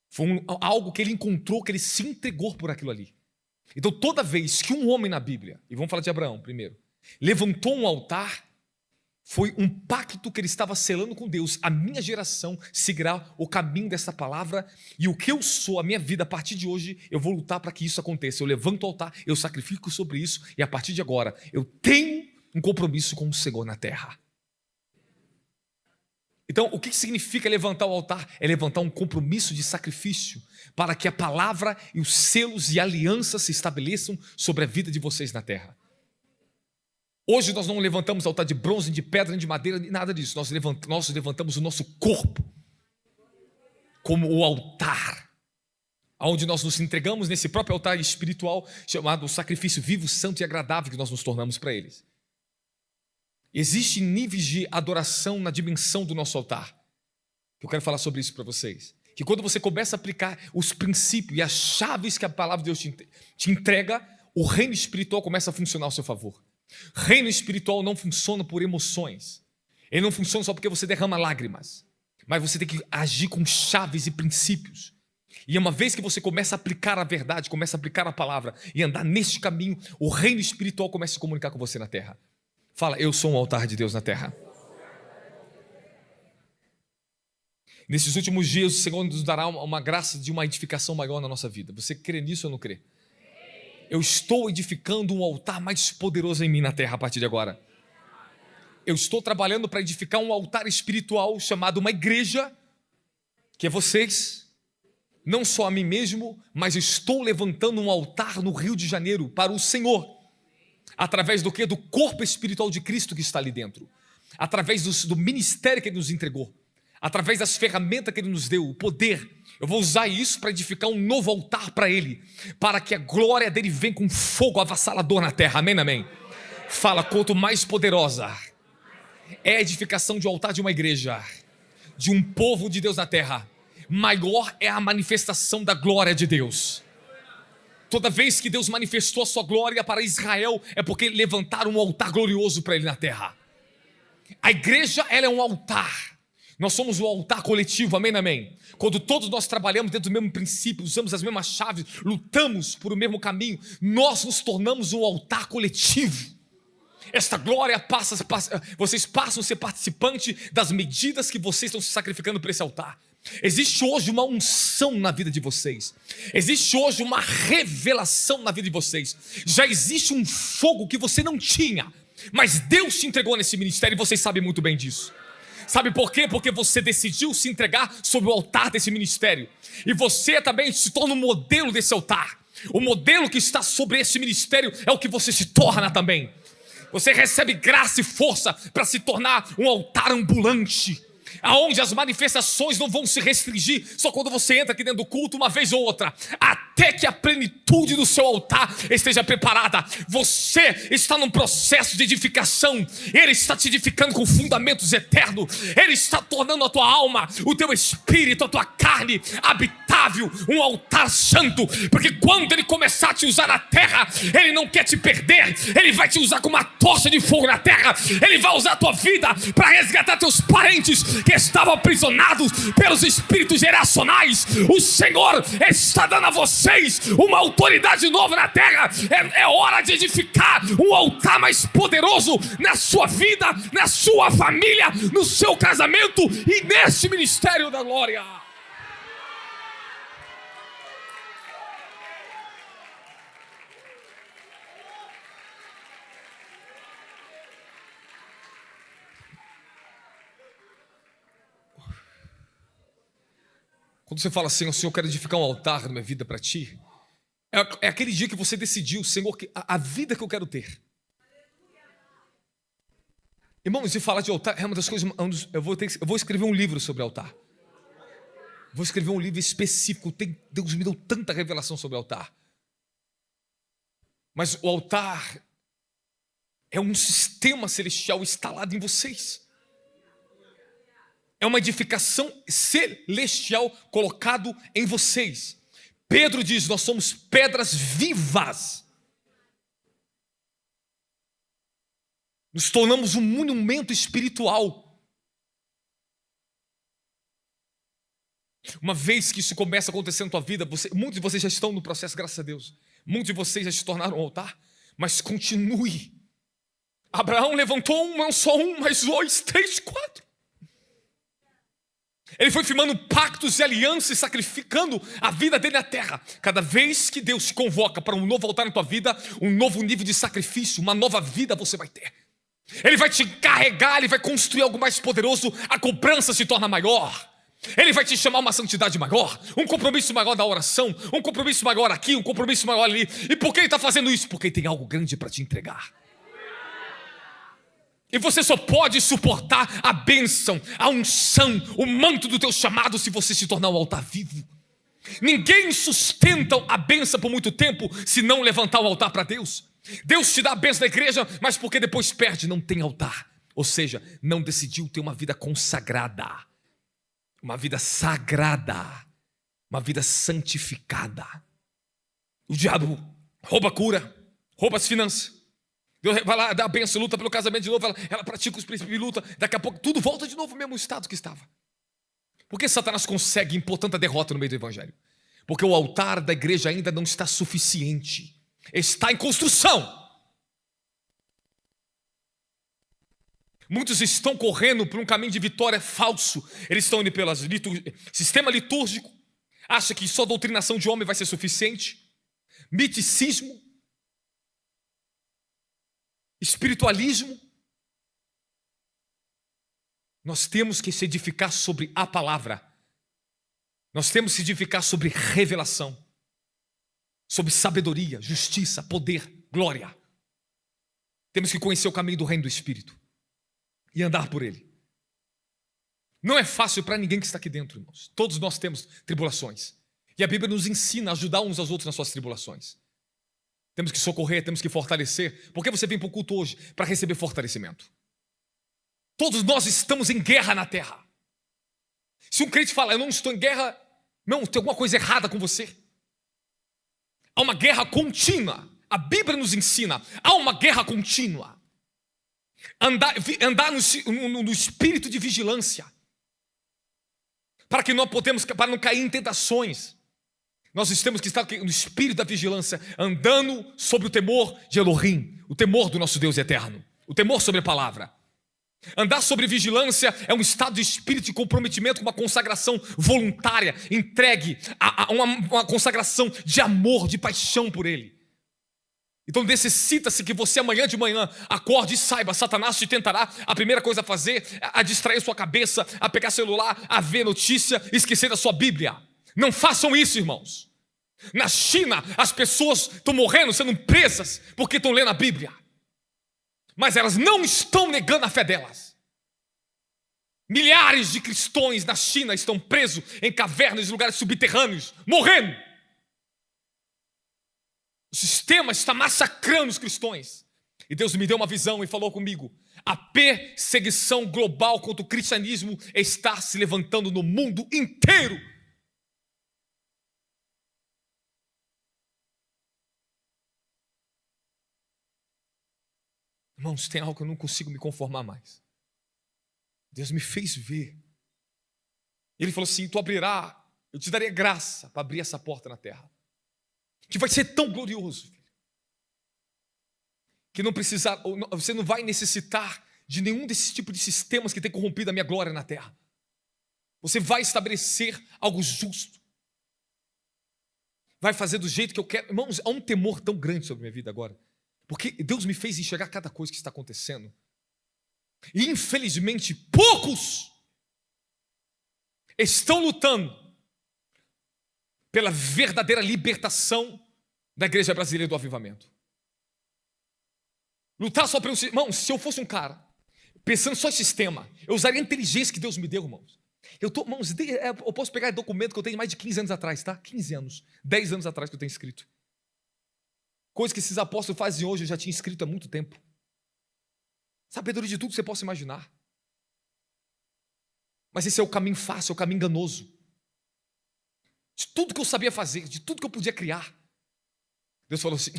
Foi algo que ele encontrou, que ele se entregou por aquilo ali. Então, toda vez que um homem na Bíblia, e vamos falar de Abraão primeiro, levantou um altar, foi um pacto que ele estava selando com Deus. A minha geração seguirá o caminho dessa palavra, e o que eu sou, a minha vida, a partir de hoje, eu vou lutar para que isso aconteça. Eu levanto o altar, eu sacrifico sobre isso, e a partir de agora, eu tenho um compromisso com o Senhor na terra. Então, o que significa levantar o altar? É levantar um compromisso de sacrifício para que a palavra e os selos e alianças se estabeleçam sobre a vida de vocês na terra. Hoje nós não levantamos altar de bronze, de pedra, de madeira, nada disso. Nós levantamos o nosso corpo como o altar, onde nós nos entregamos nesse próprio altar espiritual chamado sacrifício vivo, santo e agradável que nós nos tornamos para eles. Existem níveis de adoração na dimensão do nosso altar. Eu quero falar sobre isso para vocês. Que quando você começa a aplicar os princípios e as chaves que a palavra de Deus te entrega, o reino espiritual começa a funcionar ao seu favor. Reino espiritual não funciona por emoções. Ele não funciona só porque você derrama lágrimas. Mas você tem que agir com chaves e princípios. E uma vez que você começa a aplicar a verdade, começa a aplicar a palavra e andar neste caminho, o reino espiritual começa a se comunicar com você na terra. Fala, eu sou um altar de Deus na terra. Nesses últimos dias, o Senhor nos dará uma graça de uma edificação maior na nossa vida. Você crê nisso ou não crê? Eu estou edificando um altar mais poderoso em mim na terra a partir de agora. Eu estou trabalhando para edificar um altar espiritual chamado uma igreja, que é vocês. Não só a mim mesmo, mas estou levantando um altar no Rio de Janeiro para o Senhor. Através do quê? Do corpo espiritual de Cristo que está ali dentro. Através do ministério que Ele nos entregou. Através das ferramentas que Ele nos deu, o poder. Eu vou usar isso para edificar um novo altar para Ele. Para que a glória dEle venha com fogo avassalador na terra. Amém, amém? Fala, quanto mais poderosa é a edificação de um altar de uma igreja, de um povo de Deus na terra, maior é a manifestação da glória de Deus. Toda vez que Deus manifestou a sua glória para Israel, é porque levantaram um altar glorioso para Ele na terra. A igreja, ela é um altar. Nós somos o altar coletivo, amém, amém? Quando todos nós trabalhamos dentro do mesmo princípio, usamos as mesmas chaves, lutamos por o mesmo caminho, nós nos tornamos um altar coletivo. Esta glória vocês passam a ser participante das medidas que vocês estão se sacrificando para esse altar. Existe hoje uma unção na vida de vocês. Existe hoje uma revelação na vida de vocês. Já existe um fogo que você não tinha, mas Deus te entregou nesse ministério e vocês sabem muito bem disso. Sabe por quê? Porque você decidiu se entregar sobre o altar desse ministério. E você também se torna um modelo desse altar. O modelo que está sobre esse ministério é o que você se torna também. Você recebe graça e força para se tornar um altar ambulante, aonde as manifestações não vão se restringir só quando você entra aqui dentro do culto uma vez ou outra, até que a plenitude do seu altar esteja preparada. Você está num processo de edificação. Ele está te edificando com fundamentos eternos. Ele está tornando a tua alma, o teu espírito, a tua carne habitável, um altar santo, porque quando Ele começar a te usar na terra, Ele não quer te perder. Ele vai te usar como uma tocha de fogo na terra. Ele vai usar a tua vida para resgatar teus parentes que estavam aprisionados pelos espíritos geracionais. O Senhor está dando a vocês uma autoridade nova na terra. É hora de edificar um altar mais poderoso na sua vida, na sua família, no seu casamento e nesse ministério da glória. Quando você fala assim, Senhor, eu quero edificar um altar na minha vida para Ti, é aquele dia que você decidiu, Senhor, a vida que eu quero ter. Irmãos, e falar de altar é uma das coisas. Eu vou escrever um livro sobre altar. Vou escrever um livro específico. Deus me deu tanta revelação sobre altar. Mas o altar é um sistema celestial instalado em vocês. É uma edificação celestial colocado em vocês. Pedro diz: nós somos pedras vivas. Nos tornamos um monumento espiritual. Uma vez que isso começa a acontecer na tua vida, muitos de vocês já estão no processo, graças a Deus. Muitos de vocês já se tornaram um altar, mas continue. Abraão levantou não só um, mas 2, 3, 4. Ele foi firmando pactos e alianças, sacrificando a vida dele na terra. Cada vez que Deus te convoca para um novo altar na tua vida, um novo nível de sacrifício, uma nova vida você vai ter. Ele vai te carregar, ele vai construir algo mais poderoso, a cobrança se torna maior. Ele vai te chamar uma santidade maior, um compromisso maior da oração, um compromisso maior aqui, um compromisso maior ali. E por que ele está fazendo isso? Porque ele tem algo grande para te entregar. E você só pode suportar a bênção, a unção, o manto do teu chamado se você se tornar um altar vivo. Ninguém sustenta a bênção por muito tempo se não levantar o altar para Deus. Deus te dá a bênção da igreja, mas porque depois perde, não tem altar. Ou seja, não decidiu ter uma vida consagrada, uma vida sagrada, uma vida santificada. O diabo rouba a cura, rouba as finanças. Deus vai lá, dá a bênção, luta pelo casamento de novo, ela pratica os princípios de luta, daqui a pouco tudo volta de novo ao mesmo estado que estava. Por que Satanás consegue impor tanta derrota no meio do evangelho? Porque o altar da igreja ainda não está suficiente, está em construção. Muitos estão correndo por um caminho de vitória falso. Eles estão indo pelo sistema litúrgico, acha que só doutrinação de homem vai ser suficiente, miticismo, espiritualismo. Nós temos que se edificar sobre a palavra. Nós temos que se edificar sobre revelação, sobre sabedoria, justiça, poder, glória. Temos que conhecer o caminho do reino do Espírito e andar por ele. Não é fácil para ninguém que está aqui dentro, irmãos. Todos nós temos tribulações. E a Bíblia nos ensina a ajudar uns aos outros nas suas tribulações. Temos que socorrer, temos que fortalecer. Por que você vem para o culto hoje? Para receber fortalecimento. Todos nós estamos em guerra na terra. Se um crente fala, eu não estou em guerra, não, tem alguma coisa errada com você. Há uma guerra contínua. A Bíblia nos ensina, há uma guerra contínua. Andar no espírito de vigilância, para que nós para não cair em tentações. Nós temos que estar no espírito da vigilância, andando sobre o temor de Elohim, o temor do nosso Deus eterno, o temor sobre a palavra. Andar sobre vigilância é um estado de espírito de comprometimento com uma consagração voluntária, entregue a uma consagração de amor, de paixão por Ele. Então necessita-se que você amanhã de manhã acorde e saiba, Satanás te tentará, a primeira coisa a fazer, a distrair sua cabeça, a pegar celular, a ver notícia, esquecer da sua Bíblia. Não façam isso, irmãos. Na China, as pessoas estão morrendo, sendo presas, porque estão lendo a Bíblia. Mas elas não estão negando a fé delas. Milhares de cristãos na China estão presos em cavernas e lugares subterrâneos, morrendo. O sistema está massacrando os cristãos. E Deus me deu uma visão e falou comigo: a perseguição global contra o cristianismo está se levantando no mundo inteiro. Irmãos, tem algo que eu não consigo me conformar mais. Deus me fez ver. Ele falou assim: tu abrirá, eu te darei graça para abrir essa porta na terra, que vai ser tão glorioso, filho, que você não vai necessitar de nenhum desses tipos de sistemas que tem corrompido a minha glória na terra. Você vai estabelecer algo justo, vai fazer do jeito que eu quero. Irmãos, há um temor tão grande sobre a minha vida agora, porque Deus me fez enxergar cada coisa que está acontecendo. E infelizmente poucos estão lutando pela verdadeira libertação da igreja brasileira do avivamento. Lutar só pelo... Irmãos, se eu fosse um cara pensando só em sistema, eu usaria a inteligência que Deus me deu, irmãos. Irmãos, eu posso pegar documento que eu tenho de mais de 15 anos atrás, tá? 15 anos, 10 anos atrás que eu tenho escrito. Coisas que esses apóstolos fazem hoje, eu já tinha escrito há muito tempo. Sabedoria de tudo que você possa imaginar. Mas esse é o caminho fácil, é o caminho enganoso. De tudo que eu sabia fazer, de tudo que eu podia criar, Deus falou assim: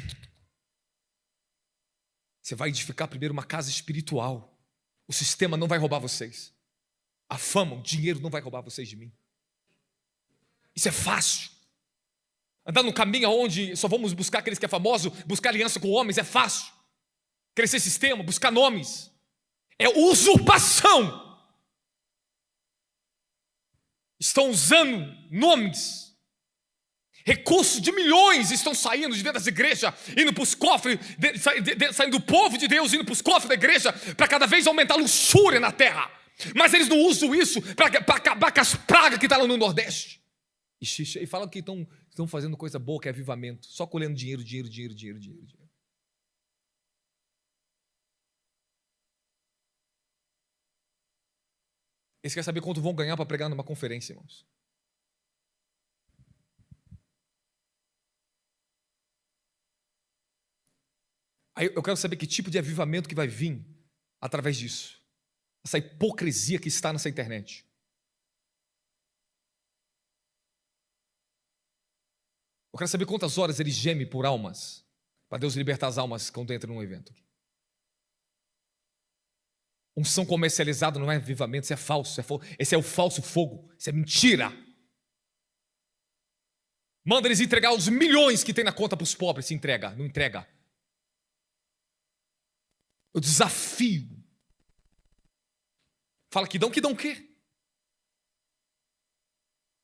você vai edificar primeiro uma casa espiritual. O sistema não vai roubar vocês. A fama, o dinheiro não vai roubar vocês de mim. Isso é fácil. Andar no caminho onde só vamos buscar aqueles que é famoso, buscar aliança com homens é fácil. Crescer sistema, buscar nomes, é usurpação. Estão usando nomes, recursos de milhões estão saindo de dentro das igrejas, indo para os cofres, saindo do povo de Deus, indo para os cofres da igreja, para cada vez aumentar a luxúria na terra. Mas eles não usam isso para acabar com as pragas que estão lá no Nordeste. E falam que estão fazendo coisa boa, que é avivamento, só colhendo dinheiro. Eles querem saber quanto vão ganhar para pregar numa conferência, irmãos. Aí eu quero saber que tipo de avivamento que vai vir através disso. Essa hipocrisia que está nessa internet. Eu quero saber quantas horas ele geme por almas, para Deus libertar as almas quando entra num evento. Unção comercializada não é avivamento, isso é falso. Esse é o falso fogo, isso é mentira. Manda eles entregar os milhões que tem na conta para os pobres, se entrega, não entrega. Eu desafio. Fala que dão o quê?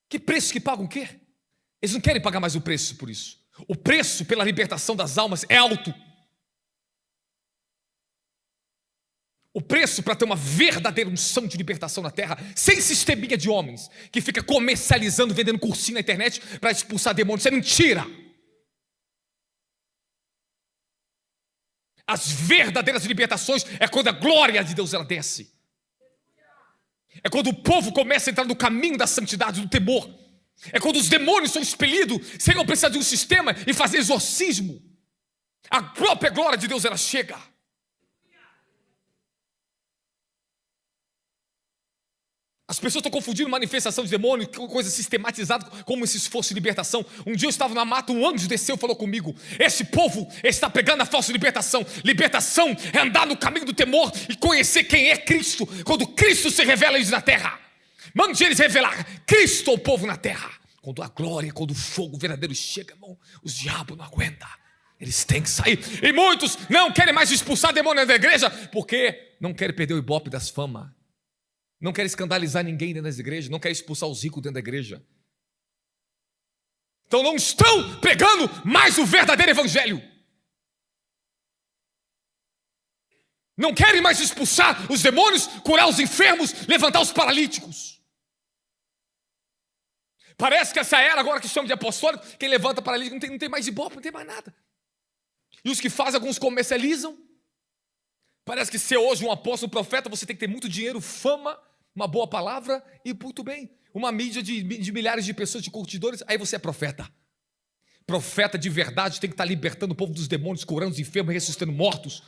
Que preço que pagam o quê? Eles não querem pagar mais o preço por isso. O preço pela libertação das almas é alto. O preço para ter uma verdadeira unção de libertação na terra, sem sisteminha de homens, que fica comercializando, vendendo cursinho na internet para expulsar demônios, isso é mentira. As verdadeiras libertações é quando a glória de Deus ela desce. É quando o povo começa a entrar no caminho da santidade, do temor. É quando os demônios são expelidos sem não precisar de um sistema e fazer exorcismo. A própria glória de Deus ela chega. As pessoas estão confundindo manifestação de demônio com coisa sistematizada, como se isso fosse libertação. Um dia eu estava na mata, um anjo desceu e falou comigo: esse povo está pregando a falsa libertação. Libertação é andar no caminho do temor e conhecer quem é Cristo, quando Cristo se revela eles na terra. Mande eles revelar Cristo ao povo na terra. Quando a glória, quando o fogo verdadeiro chega, irmão, os diabos não aguentam. Eles têm que sair. E muitos não querem mais expulsar demônios da igreja, porque não querem perder o ibope das famas. Não quer escandalizar ninguém dentro das igrejas, não quer expulsar os ricos dentro da igreja. Então não estão pregando mais o verdadeiro evangelho. Não querem mais expulsar os demônios, curar os enfermos, levantar os paralíticos. Parece que essa era agora que chama de apostólico, quem levanta paralítico não tem mais ibope, não tem mais nada. E os que fazem, alguns comercializam. Parece que ser hoje um apóstolo, um profeta, você tem que ter muito dinheiro, fama, uma boa palavra e muito bem. Uma mídia de milhares de pessoas, de curtidores, aí você é profeta. Profeta de verdade tem que estar libertando o povo dos demônios, curando os enfermos, ressuscitando mortos,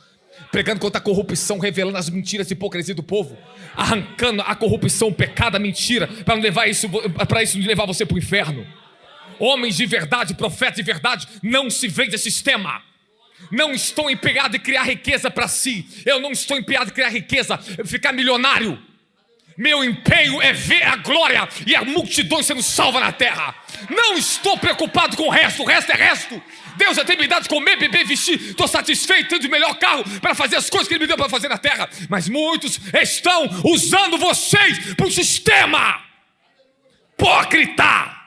pregando contra a corrupção, revelando as mentiras e hipocrisia do povo, arrancando a corrupção, o pecado, a mentira, para não levar isso você para o inferno. Homens de verdade, profetas de verdade, não se vende a sistema. Não estou empenhado em criar riqueza para si. Eu não estou empenhado em criar riqueza, ficar milionário. Meu empenho é ver a glória e a multidão sendo salva na terra. Não estou preocupado com o resto é resto. Deus já tem me dado de comer, beber, vestir. Estou satisfeito, tendo o melhor carro para fazer as coisas que Ele me deu para fazer na terra. Mas muitos estão usando vocês para o sistema. Hipócrita.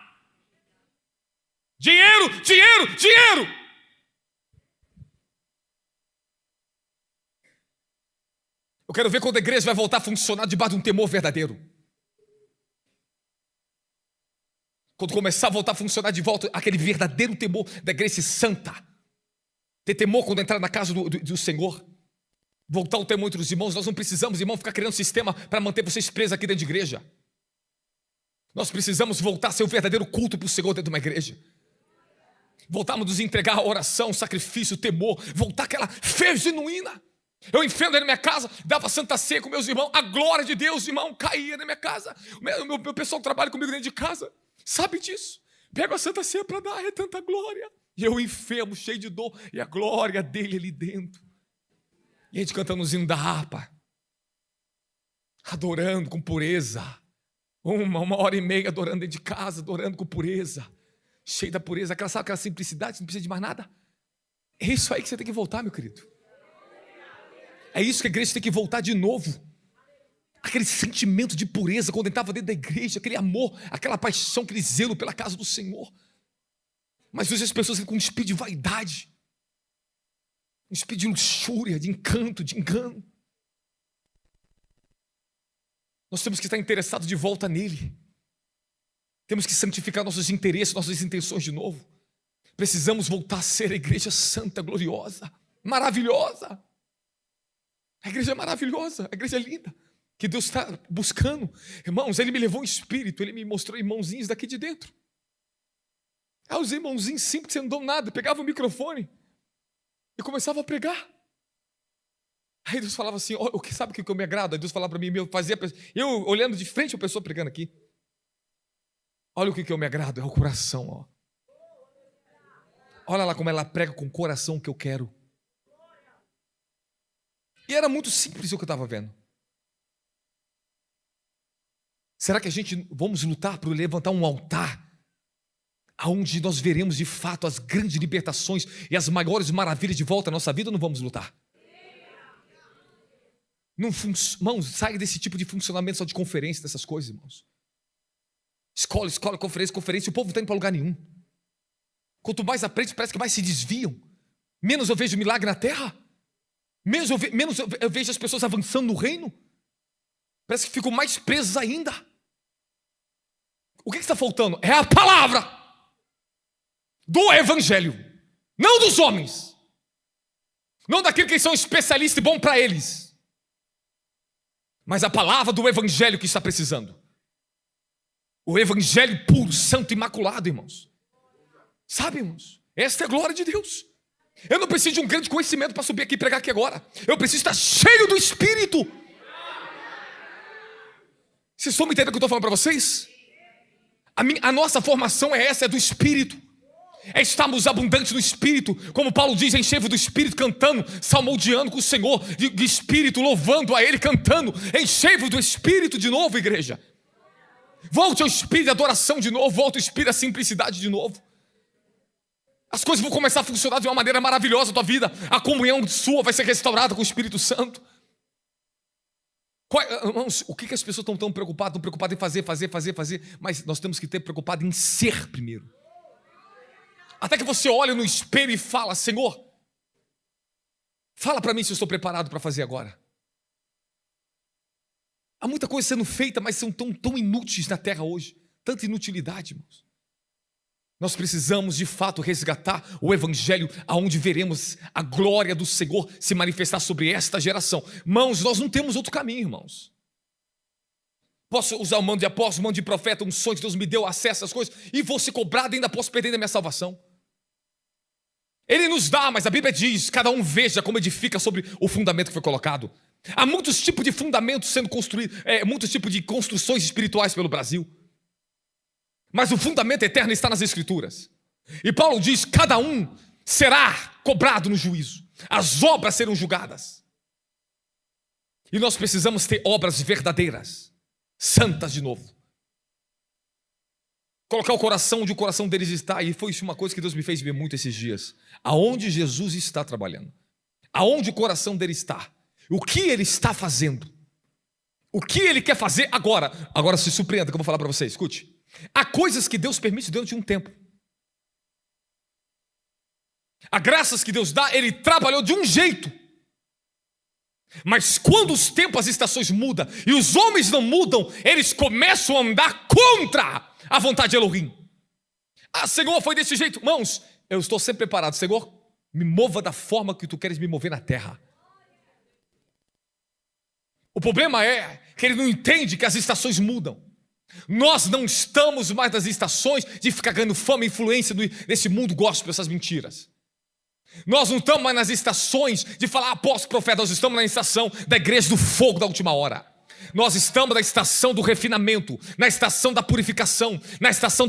Dinheiro, dinheiro, dinheiro. Eu quero ver quando a igreja vai voltar a funcionar debaixo de um temor verdadeiro. Quando começar a voltar a funcionar de volta, aquele verdadeiro temor da igreja santa. Ter temor quando entrar na casa do Senhor. Voltar o temor entre os irmãos. Nós não precisamos, irmão, ficar criando sistema para manter vocês presos aqui dentro de igreja. Nós precisamos voltar a ser o verdadeiro culto para o Senhor dentro de uma igreja. Voltarmos a nos entregar a oração, sacrifício, temor. Voltar aquela fé genuína. Eu enfrento na minha casa, dava Santa Ceia com meus irmãos. A glória de Deus, irmão, caía na minha casa. O meu pessoal que trabalha comigo dentro de casa sabe disso. Pego a Santa Ceia para dar, é tanta glória. E eu enfermo, cheio de dor. E a glória dele ali dentro. E a gente cantando o hino da harpa. Adorando com pureza. Uma hora e meia adorando dentro de casa, adorando com pureza. Cheio da pureza. Sabe aquela simplicidade, não precisa de mais nada. É isso aí que você tem que voltar, meu querido. É isso que a igreja tem que voltar de novo. Aquele sentimento de pureza quando estava dentro da igreja, aquele amor, aquela paixão, aquele zelo pela casa do Senhor. Mas hoje as pessoas ficam com um espírito de vaidade, um espírito de luxúria, de encanto, de engano. Nós temos que estar interessados de volta nele. Temos que santificar nossos interesses, nossas intenções de novo. Precisamos voltar a ser a igreja santa, gloriosa, maravilhosa. A igreja é maravilhosa, a igreja é linda, que Deus está buscando. Irmãos, Ele me levou em espírito, Ele me mostrou irmãozinhos daqui de dentro. Os irmãozinhos simples, sem não dão nada, pegava o microfone e começava a pregar. Aí Deus falava assim, sabe o que eu me agrado? Aí Deus falava para mim, eu olhando de frente a pessoa pregando aqui. Olha o que eu me agrado, é o coração. Ó. Olha lá como ela prega com o coração que eu quero. E era muito simples o que eu estava vendo. Será que a gente vamos lutar para levantar um altar aonde nós veremos de fato as grandes libertações e as maiores maravilhas de volta à nossa vida, ou não vamos lutar? Não, irmãos, sai desse tipo de funcionamento só de conferência, dessas coisas, irmãos. Escola, conferência, o povo não está indo para lugar nenhum. Quanto mais aprende, parece que mais se desviam. Menos eu vejo milagre na terra. Menos eu vejo as pessoas avançando no reino. Parece que ficam mais presos ainda. O que está faltando? É a palavra do evangelho. Não dos homens. Não daqueles que são especialistas e bom para eles. Mas a palavra do evangelho que está precisando. O evangelho puro, santo, imaculado, irmãos. Sabe, irmãos? Esta é a glória de Deus. Eu não preciso de um grande conhecimento para subir aqui e pregar aqui agora. Eu preciso estar cheio do Espírito. Vocês estão me entendendo o que eu estou falando para vocês? A nossa formação é essa, é do Espírito. É estarmos abundantes no Espírito. Como Paulo diz, enchei-vos do Espírito, cantando, salmodiando com o Senhor, de Espírito, louvando a Ele, cantando. Enchei-vos do Espírito de novo, igreja. Volte ao Espírito de adoração de novo. Volte ao Espírito da simplicidade de novo. As coisas vão começar a funcionar de uma maneira maravilhosa na tua vida. A comunhão sua vai ser restaurada com o Espírito Santo. Irmãos, o que as pessoas estão tão preocupadas? Estão preocupadas em fazer. Mas nós temos que ter preocupado em ser primeiro. Até que você olha no espelho e fala, Senhor, fala para mim se eu estou preparado para fazer agora. Há muita coisa sendo feita, mas são tão inúteis na terra hoje. Tanta inutilidade, irmãos. Nós precisamos de fato resgatar o evangelho, aonde veremos a glória do Senhor se manifestar sobre esta geração. Irmãos, nós não temos outro caminho, irmãos. Posso usar o mando de apóstolo, o mando de profeta, um sonho que Deus me deu, acesso às coisas, e vou ser cobrado e ainda posso perder a minha salvação. Ele nos dá, mas a Bíblia diz, cada um veja como edifica sobre o fundamento que foi colocado. Há muitos tipos de fundamentos sendo construídos, muitos tipos de construções espirituais pelo Brasil. Mas o fundamento eterno está nas Escrituras. E Paulo diz, cada um será cobrado no juízo. As obras serão julgadas. E nós precisamos ter obras verdadeiras, santas de novo. Colocar o coração onde o coração deles está. E foi isso uma coisa que Deus me fez ver muito esses dias. Aonde Jesus está trabalhando. Aonde o coração dele está. O que ele está fazendo. O que ele quer fazer agora. Agora se surpreenda que eu vou falar para você. Escute. Há coisas que Deus permite durante um tempo. Há graças que Deus dá, Ele trabalhou de um jeito. Mas quando os tempos, as estações mudam e os homens não mudam, eles começam a andar contra a vontade de Elohim. Ah, Senhor, foi desse jeito. Irmãos, eu estou sempre preparado. Senhor, me mova da forma que tu queres me mover na terra. O problema é que ele não entende que as estações mudam. Nós não estamos mais nas estações de ficar ganhando fama e influência nesse mundo gospel, essas mentiras. Nós não estamos mais nas estações de falar apóstolo, profeta. Nós estamos na estação da igreja do fogo da última hora. Nós estamos na estação do refinamento, na estação da purificação, na estação do